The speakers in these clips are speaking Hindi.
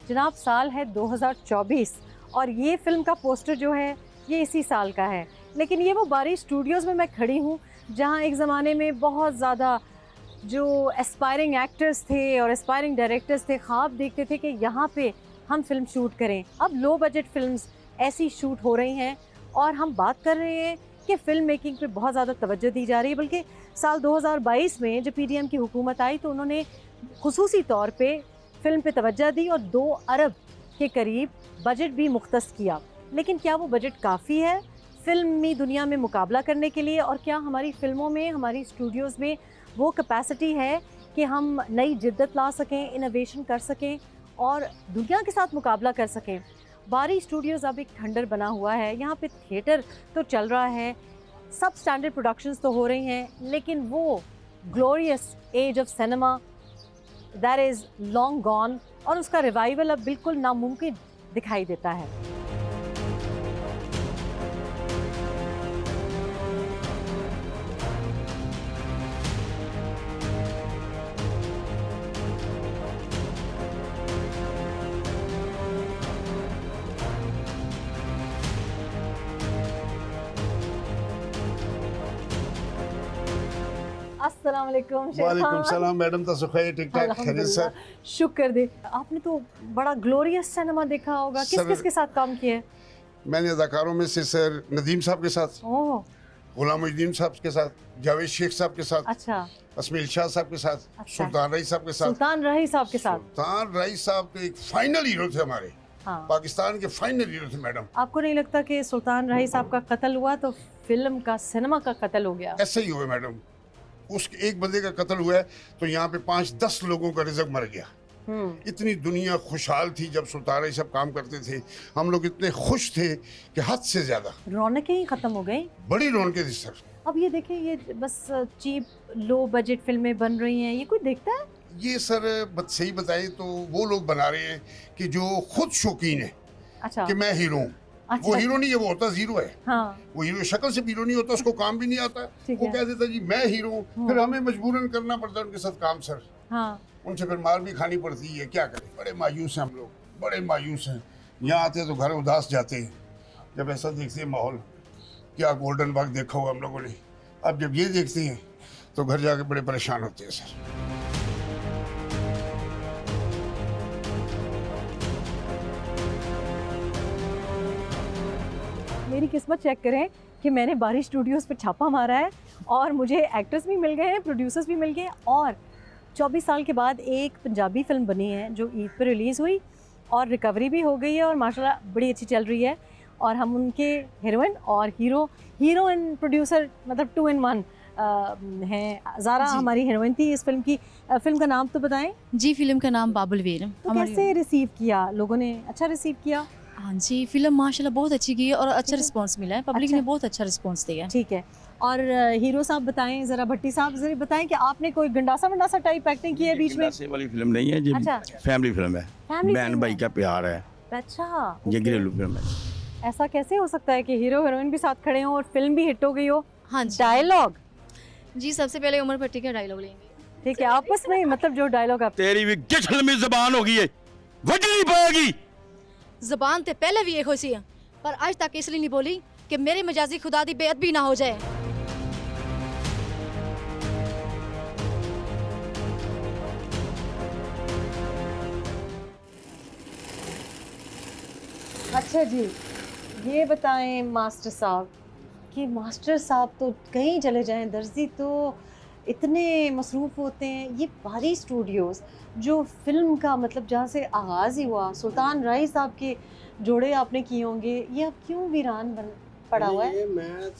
जनाब साल है 2024 और ये फिल्म का पोस्टर जो है ये इसी साल का है। लेकिन ये वो बारी स्टूडियोज़ में मैं खड़ी हूँ जहाँ एक ज़माने में बहुत ज़्यादा जो एस्पायरिंग एक्टर्स थे और एस्पायरिंग डायरेक्टर्स थे, ख्वाब देखते थे कि यहाँ पे हम फिल्म शूट करें। अब लो बजट फिल्म्स ऐसी शूट हो रही हैं और हम बात कर रहे हैं कि फ़िल्म मेकिंग पे बहुत ज़्यादा तवज्जो दी जा रही है। बल्कि साल 2022 में जब पीडीएम की हुकूमत आई तो उन्होंने खुसूसी तौर पे फ़िल्म पे तवज्जो दी और 2 अरब के करीब बजट भी मुख्तस किया। लेकिन क्या वो बजट काफ़ी है फ़िल्मी दुनिया में मुकाबला करने के लिए, और क्या हमारी फ़िल्मों में, हमारी स्टूडियोज़ में वो कैपेसिटी है कि हम नई जिद्दत ला सकें, इनोवेशन कर सकें और दुनिया के साथ मुकाबला कर सकें? बारी स्टूडियोज़ अब एक खंडर बना हुआ है। यहाँ पे थिएटर तो चल रहा है, सब स्टैंडर्ड प्रोडक्शंस तो हो रही हैं, लेकिन वो glorious age of cinema that is long gone और उसका रिवाइवल अब बिल्कुल नामुमकिन दिखाई देता है। अस्सलाम वालेकुम शेर वालेकुम खान। सलाम मैडम, तो सुखै ठीक ठाक खैरियत से? अल्हम्दुलिल्लाह, शुक्र दे। आपने तो बड़ा ग्लोरियस सिनेमा देखा होगा, किस किस के साथ काम किया है? मैंने अदाकारों में से सर नदीम साहब के साथ, ओह गुलामुद्दीन साहब के साथ, जावेद शेख साहब के साथ, अच्छा, अस्मील शाह साहब के साथ, अच्छा। सुल्तान रईस साहब के साथ। सुल्तान रही साहब के साथ। सुल्तान रईस साहब तो एक फाइनल हीरो थे हमारे, हाँ। पाकिस्तान के फाइनल हीरो थे मैडम। आपको नहीं लगता कि सुल्तान रही साहब का कत्ल हुआ तो फिल्म का, सिनेमा का कत्ल हो गया? ऐसे ही हुए मैडम, उस एक बंदे का कत्ल हुआ है तो यहाँ पे 5-10 लोगों का रिज़्क मर गया। इतनी दुनिया खुशहाल थी जब सुल्तान रईस साहब काम करते थे, हम लोग इतने खुश थे कि हद से ज्यादा। रौनकें ही खत्म हो गई। बड़ी रौनकें थी सर। अब ये देखें, ये बस चीप लो बजट फिल्में बन रही हैं, ये कोई देखता है? ये सर सही बताएं तो वो लोग बना रहे हैं कि जो खुद शौकीन है अच्छा कि मैं हीरो हूँ। अच्छा। वो हीरो नहीं है, वो होता जीरो है। हाँ, वो हीरो शक्ल से हीरो नहीं होता, उसको काम भी नहीं आता। ठीक वो है। कह देता जी मैं हीरो हूँ, फिर हमें मजबूरन करना पड़ता है उनके साथ काम सर। हाँ। उनसे फिर मार भी खानी पड़ती है, क्या करें। बड़े मायूस हैं हम लोग, बड़े मायूस हैं। यहाँ आते हैं तो घर उदास जाते हैं जब ऐसा देखते हैं माहौल। क्या गोल्डन बाग देखा हुआ हम लोगों ने, अब जब ये देखते हैं तो घर जाके बड़े परेशान होते हैं सर। मेरी किस्मत चेक करें कि मैंने बारी स्टूडियोज़ पे छापा मारा है और मुझे एक्टर्स भी मिल गए हैं, प्रोड्यूसर्स भी मिल गए हैं, और 24 साल के बाद एक पंजाबी फिल्म बनी है जो ईद पर रिलीज़ हुई और रिकवरी भी हो गई है और माशाल्लाह बड़ी अच्छी चल रही है। और हम उनके हीरोइन और हीरो एंड प्रोड्यूसर, मतलब 2 in 1 हैं। ज़ारा हमारी हीरोइन थी इस फिल्म की। फिल्म का नाम तो बताएं। जी, फिल्म का नाम बाबुल वीर। तो कैसे रिसीव किया लोगों ने? अच्छा रिसीव किया? हाँ जी, फिल्म माशाल्लाह बहुत अच्छी की है और अच्छा रिस्पांस मिला है, पब्लिक अच्छा। ने बहुत अच्छा रिस्पांस दिया है। ठीक है। और हीरो साहब बताएं ज़रा, भट्टी साहब ज़रा बताएं कि आपने कोई गंडासा टाइप एक्टिंग की है बीच में? गंडासे वाली फिल्म नहीं है जी, अच्छा। फैमिली फिल्म है। फैमिली बहन फिल्म भाई है। का प्यार है, अच्छा, ये ओके। घरेलू फिल्म है। ऐसा कैसे हो सकता है कि हीरो हीरोइन भी साथ खड़े हों और फिल्म भी हिट हो गई हो? हाँ जी। डायलॉग, जी, सबसे पहले उमर भट्टी का डायलॉग लेंगे। ठीक है, आपस में मतलब जो डायलॉग आप तेरी भी गिछल में जबान हो गई है, वज नहीं पाएगी। ज़बान ते पहले भी एक हो सी है, पर आज तक इसलिए नहीं बोली कि मेरी मजाजी खुदा दी बेअदबी ना हो जाए। अच्छा जी, ये बताएं मास्टर साहब कि मास्टर साहब तो कहीं चले जाएं, दर्जी तो इतने मसरूफ़ होते हैं। ये बारी स्टूडियोज़ जो फिल्म का मतलब जहाँ से आगाज़ ही हुआ, सुल्तान रही साहब के जोड़े आपने किए होंगे, ये अब क्यों वीरान बन पड़ा हुआ है? ये मैं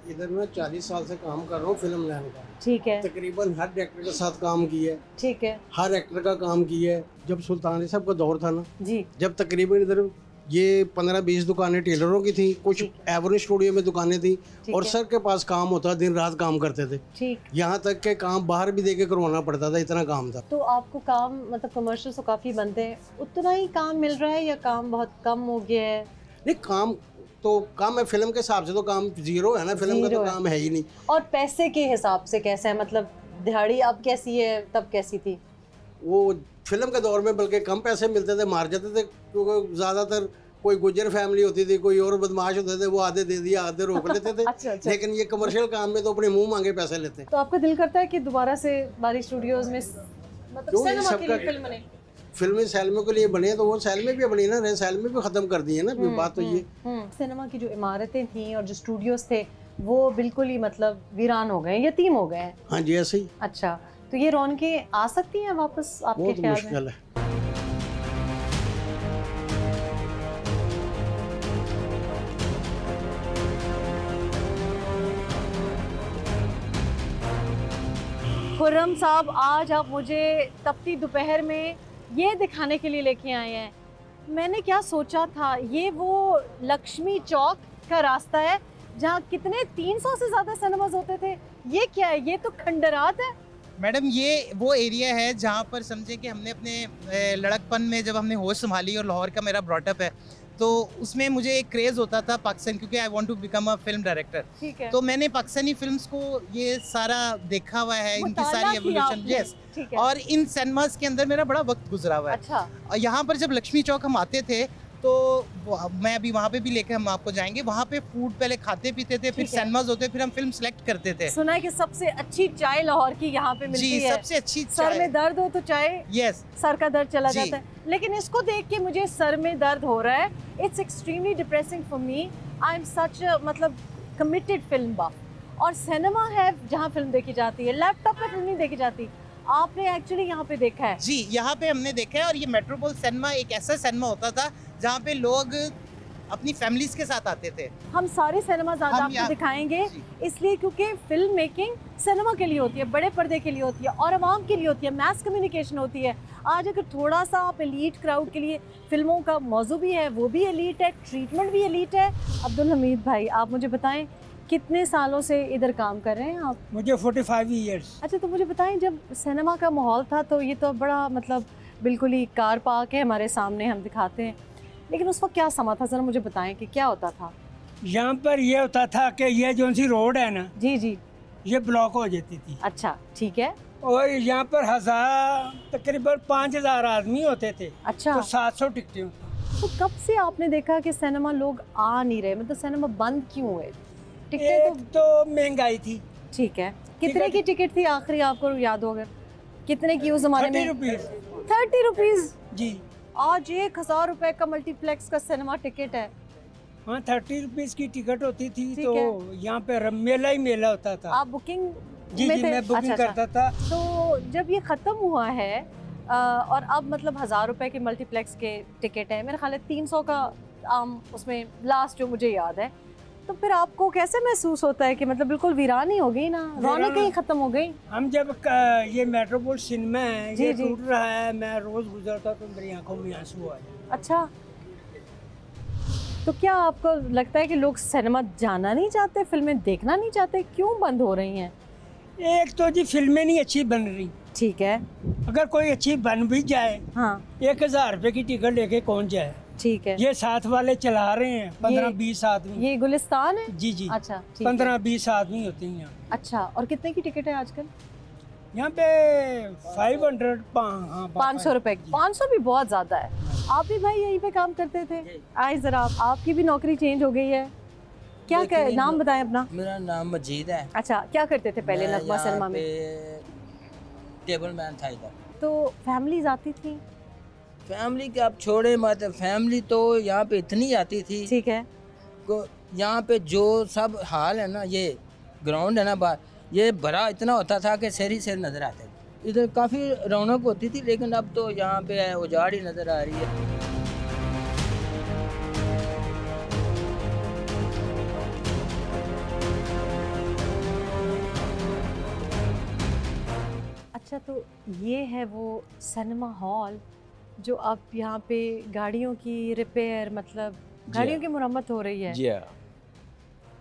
इधर में 40 साल से काम कर रहा हूँ फिल्म लाइन का। ठीक है, तकरीबन हर डायरेक्टर के साथ काम किया है, ठीक है हर एक्टर का काम किया है। जब सुल्तान रही साहब का दौर था ना, जी, जब तकरीबन इधर ये 15-20 दुकानें टेलरों की थी, कुछ एवरेज स्टूडियो में दुकानें थी ठीक और है। सर के पास काम होता, दिन रात काम करते थे। ठीक। यहाँ तक के काम बाहर भी दे के करवाना पड़ता था, इतना काम था। तो आपको काम मतलब कमर्शियल तो काफ़ी बनते हैं, उतना ही काम मिल रहा है या काम बहुत कम हो गया है? नहीं, काम तो काम है, फिल्म के हिसाब से तो काम जीरो है ना, फिल्म का जीरो तो है। काम है ही नहीं। और पैसे के हिसाब से कैसा है, मतलब दिहाड़ी अब कैसी है तब कैसी थी? वो फिल्म के दौर में बल्कि कम पैसे मिलते थे, मार जाते थे, क्योंकि ज़्यादातर कोई गुजर फैमिली होती थी, कोई और बदमाश होते थे, वो आधे दे दिया आधे रोक लेते थे। अच्छा। लेकिन ये कमर्शियल काम में तो अपने मुंह मांगे पैसे लेते हैं। तो आपका दिल करता है कि दोबारा से बारी स्टूडियोज में मतलब क्यों, ये सिनेमा के सबका- लिए फिल्म बने? फिल्में सैलमों के लिए बने तो वो सैल में भी बनी ना, रहे सैल में भी ख़त्म कर दी है ना, बात तो ये। सिनेमा की जो इमारतें थी और जो स्टूडियोज थे वो बिल्कुल ही मतलब वीरान हो गए, यतीम हो गए हैं। हाँ जी, ऐसे ही। अच्छा, तो ये रौनकें आ सकती हैं वापस आपके बहुत ख्याल में? मुश्किल है। खुर्रम साहब, आज आप मुझे तपती दोपहर में ये दिखाने के लिए लेके आए हैं। मैंने क्या सोचा था, ये वो लक्ष्मी चौक का रास्ता है जहाँ कितने 300 से ज़्यादा सिनेमाज होते थे। ये क्या है? ये तो खंडरात है। मैडम ये वो एरिया है जहाँ पर समझे कि हमने अपने लड़कपन में जब हमने होश संभाली और लाहौर का मेरा ब्रॉटअप है, तो उसमें मुझे एक क्रेज़ होता था पाकिस्तान, क्योंकि I want to become a film director. ठीक है। तो मैंने पाकिस्तानी फिल्म्स को ये सारा देखा हुआ है, इनकी मुताला सारी किया एवोल्यूशन। आपने। यस। ठीक है। और इन सिनेमास के अंदर मेरा बड़ा वक्त गुजरा हुआ है। अच्छा। और यहाँ पर जब लक्ष्मी चौक हम आते थे तो मैं अभी वहाँ पे भी लेकर हम आपको जाएंगे। वहाँ पे फूड पहले खाते पीते थे, फिर ठीक है। सिनेमाज होते, फिर हम फिल्म सेलेक्ट करते थे। सुना है कि सबसे अच्छी चाय लाहौर की यहाँ पे मिलती जी, है। सबसे अच्छी सर में दर्द हो तो चाय, यस। सर का दर्द चला जी। जाता है। लेकिन इसको देख के मुझे सर में दर्द हो रहा है। It's extremely depressing for me. I am such मतलब कमिटेड फिल्म बफ। और सिनेमा है जहाँ फिल्म देखी जाती है, लैपटॉप पे फिल्म नहीं देखी जाती। आपने एक्चुअली यहाँ पे देखा है? जी, यहाँ पे हमने देखा है। और ये मेट्रोपोल सिनेमा एक ऐसा सिनेमा होता था जहाँ पे लोग अपनी फैमिलीज के साथ आते थे। हम सारे सिनेमाज आज हम आपको यहाँ- दिखाएंगे, जी। इसलिए क्योंकि फिल्म मेकिंग सिनेमा के लिए होती है, बड़े पर्दे के लिए होती है और आवाम के लिए होती है, मैस कम्युनिकेशन होती है। आज अगर थोड़ा सा आप एलीट क्राउड के लिए फिल्मों का मौजू भी है, वो भी एलीट है, ट्रीटमेंट भी एलीट है। अब्दुल हमीद भाई, आप मुझे बताएं कितने सालों से इधर काम कर रहे हैं आप? मुझे 45 ईयर्स। अच्छा, तो मुझे बताएं जब सिनेमा का माहौल था तो ये तो बड़ा मतलब बिल्कुल ही कार पार्क है हमारे सामने, हम दिखाते हैं, लेकिन उस वक्त क्या समा था, ज़रा मुझे बताएं कि क्या होता था? यहाँ पर ये होता था कि ये जो सी रोड है ना, जी जी। ये ब्लॉक हो जाती थी अच्छा, ठीक है। और यहाँ पर तकरीबन 5000 आदमी होते थे। अच्छा, तो 700 टिकटें होती। तो कब से आपने देखा कि सिनेमा लोग आ नहीं रहे, मतलब सिनेमा बंद क्यों हुए? टिकटें एक तो तो महंगाई थी, ठीक है। कितने की टिकट थी आखिरी, आपको याद होगा कितने की उस जमाने 30 में? रुपीज़। 30 रुपीज़। जी आज 1000 रुपए का मल्टीप्लेक्स का सिनेमा टिकट है। हाँ, 30 रुपीज़ की टिकट होती थी। ठीक तो है। यहाँ पे मेला ही मेला होता था। आप बुकिंग जी में जी, थे? मैं बुकिंग अच्छा, करता था। तो जब ये ख़त्म हुआ है और अब मतलब 1000 रुपए के मल्टीप्लेक्स के टिकट है, मेरा ख्याल है 300 का उसमें लास्ट जो मुझे याद है, तो फिर आपको कैसे महसूस होता है कि मतलब बिल्कुल वीरान ही हो गई ना, रौनक ही खत्म हो गई? हम जब ये मेट्रोपोल सिनेमा है, जी, ये जी। टूट रहा है, मैं रोज़ गुजरता तो मेरी आंखों में आंसू आ जाए। अच्छा, तो क्या आपको लगता है कि लोग सिनेमा जाना नहीं चाहते, फिल्में देखना नहीं चाहते, क्यों बंद हो रही हैं? एक तो जी फिल्में नहीं अच्छी बन रही। ठीक है। अगर कोई अच्छी बन भी जाए, हाँ, 1000 रुपए की टिकट लेके कौन जाए? ठीक है। ये साथ वाले चला रहे हैं, 15-20 आदमी। ये गुलिस्तान है? जी जी, अच्छा, ठीक है। 15-20 आदमी होते हैं यहाँ। अच्छा, और कितने की टिकट है आजकल? यहाँ पे 500 500 रुपए। 500 भी बहुत ज़्यादा है। आप भी भाई यहीं पे काम करते थे? आए ज़रा, आपकी भी नौकरी चेंज हो गई है, क्या कर, नाम बताएं अपना। मेरा नाम मजीद है। अच्छा, क्या करते थे पहले मैं नगमा सिनेमा यहाँ में? पे टेबल मैन था इधर। तो फैमिलीज आती थी? फैमिली के आप छोड़े मत, फैमिली तो यहाँ पे इतनी आती थी। ठीक है। यहाँ पे जो सब हाल है ना, ये ग्राउंड है ना बाहर, ये भरा इतना होता था कि शहरी शहर नज़र आते थे। इधर काफ़ी रौनक होती थी, लेकिन अब तो यहाँ पे उजाड़ ही नज़र आ रही है। अच्छा, तो ये है वो सिनेमा हॉल जो अब यहाँ पे गाड़ियों की रिपेयर, मतलब गाड़ियों की मुरम्मत हो रही है। जी हाँ।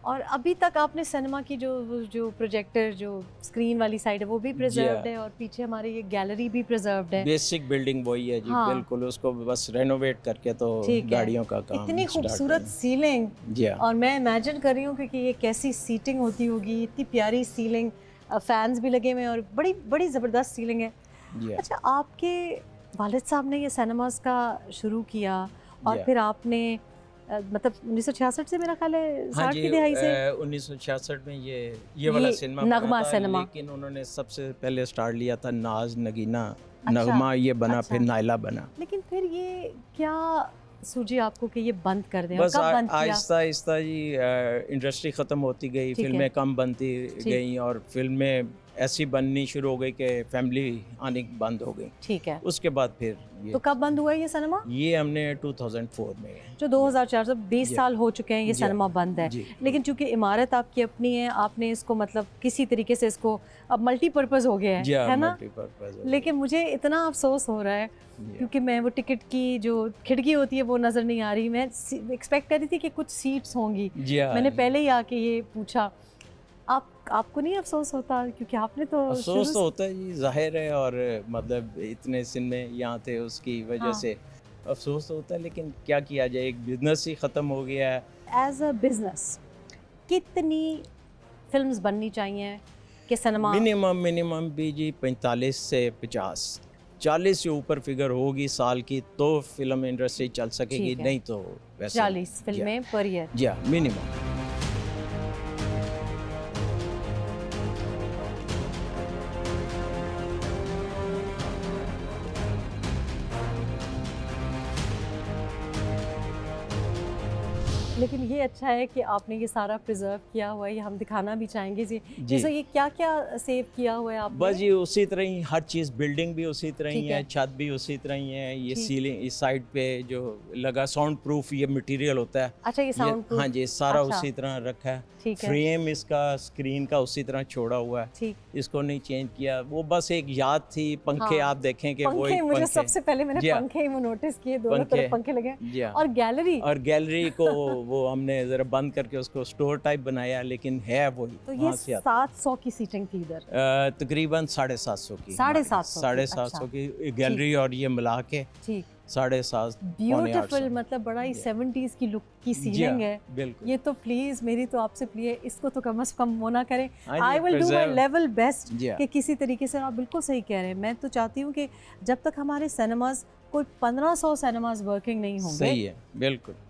और अभी तक आपने सिनेमा की जो प्रोजेक्टर, जो स्क्रीन वाली साइड है, वो भी प्रिजर्व्ड है, और पीछे हमारे ये गैलरी भी प्रिजर्व्ड है। बेसिक बिल्डिंग वही है जी। हाँ। बिल्कुल, उसको बस रेनोवेट करके तो ठीक है। गाड़ियों का काम इतनी start खूबसूरत है। सीलिंग, जी हाँ। और मैं इमेजिन कर रही हूँ कि ये कैसी सीटिंग होती होगी, इतनी प्यारी सीलिंग, फैंस भी लगे हुए हैं और बड़ी बड़ी ज़बरदस्त सीलिंग है। जी हाँ। अच्छा, आपके वालिद साहब ने ये सिनेमास का शुरू किया और Yeah. फिर आपने मतलब 1966 से मेरा ख्याल है, हाँ 60 जी, की दहाई से 1966 में ये वाला ये सिनेमा नगमा बना था, सिनेमा। लेकिन उन्होंने सबसे पहले स्टार्ट लिया था नाज नगीना अच्छा, नगमा, ये बना अच्छा। फिर नायला बना। लेकिन फिर ये क्या सूझी आपको कि ये बंद कर दें? और बस कब बंद किया? आहिस्ता आहिस्ता जी इंडस्ट्री ख़त्म होती गई, ठीक है। फिल्में कम बनती ठीक। गई और फिल्में ऐसी बननी शुरू हो गई कि फैमिली आनी बंद हो गई। ठीक है, उसके बाद फिर तो कब बंद हुआ ये सिनेमा? ये हमने 2004 में जो 2004 से 20 जी। साल हो चुके हैं ये जी। सिनेमा बंद है। जी। लेकिन चूंकि इमारत आपकी अपनी है, आपने इसको मतलब किसी तरीके से इसको अब मल्टीपर्पज़ हो गया जी, है ना? multipurpose हो लेकिन मुझे इतना अफसोस हो रहा है गया। क्योंकि मैं वो टिकट की जो खिड़की होती है वो नज़र नहीं आ रही। मैं एक्सपेक्ट कर रही थी कि कुछ सीट्स होंगी। जी हाँ, मैंने पहले ही आके ये पूछा, आपको नहीं अफसोस होता? क्योंकि आपने तो अफसोस शुरू तो होता है जी, जाहिर है, और मतलब इतने सिनेमे यहाँ थे उसकी वजह हाँ। से अफसोस तो होता है, लेकिन क्या किया जाए, एक बिजनेस ही ख़त्म हो गया है। एज अ बिजनेस कितनी फिल्म्स बननी चाहिए कि सिनेमा मिनिमम भी जी 45 से 50, 40 से ऊपर फिगर होगी साल की तो फिल्म इंडस्ट्री चल सकेगी, ठीक है। नहीं तो वैसे 40 फिल्में पर ईयर? जी हाँ, मिनिमम। लेकिन ये अच्छा है कि आपने ये सारा प्रिजर्व किया हुआ है, ये हम दिखाना भी चाहेंगे जी। जी। जैसे ये क्या क्या सेव किया हुआ है आपने? बस ये उसी तरह ही हर चीज़, बिल्डिंग भी उसी तरह ही ठीक है, है। छत भी उसी तरह ही है, ये ठीक। सीलिंग इस साइड पे जो लगा साउंड प्रूफ ये मटेरियल होता है। अच्छा, ये साउंड प्रूफ? हाँ जी, सारा अच्छा। उसी तरह रखा है। ठीक है, फ्रेम इसका स्क्रीन का उसी तरह छोड़ा हुआ है, ठीक। इसको नहीं चेंज किया। वो बस एक याद थी। पंखे हाँ। आप देखें कि वो पंखे, एक मुझे पंखे, सबसे पहले मैंने जी हाँ। पंखे ही वो नोटिस किए, दोनों पंखे। तरफ पंखे लगे। जी हाँ। और गैलरी, और गैलरी को वो हमने ज़रा बंद करके उसको स्टोर टाइप बनाया, लेकिन है वही तो ये वहाँ से आता 700 की सीटिंग थी इधर। तकरीबन 750 की 750 750 की गैलरी, और ये मिला के ठीक, 750 ब्यूटीफुल, मतलब बड़ा ही जी। 70s की लुक की जी सीलिंग हाँ, है बिल्कुल। ये। तो प्लीज़ मेरी तो आपसे प्लीज है, इसको तो कम से कम वो ना करें। हाँ जी, I will do my preserve- level best जी हाँ। कि किसी तरीके से। आप बिल्कुल सही कह रहे हैं। मैं तो चाहती हूँ कि जब तक हमारे सिनेमाज कोई 1500 सिनेमाज वर्किंग नहीं होंगे, सही है, बिल्कुल।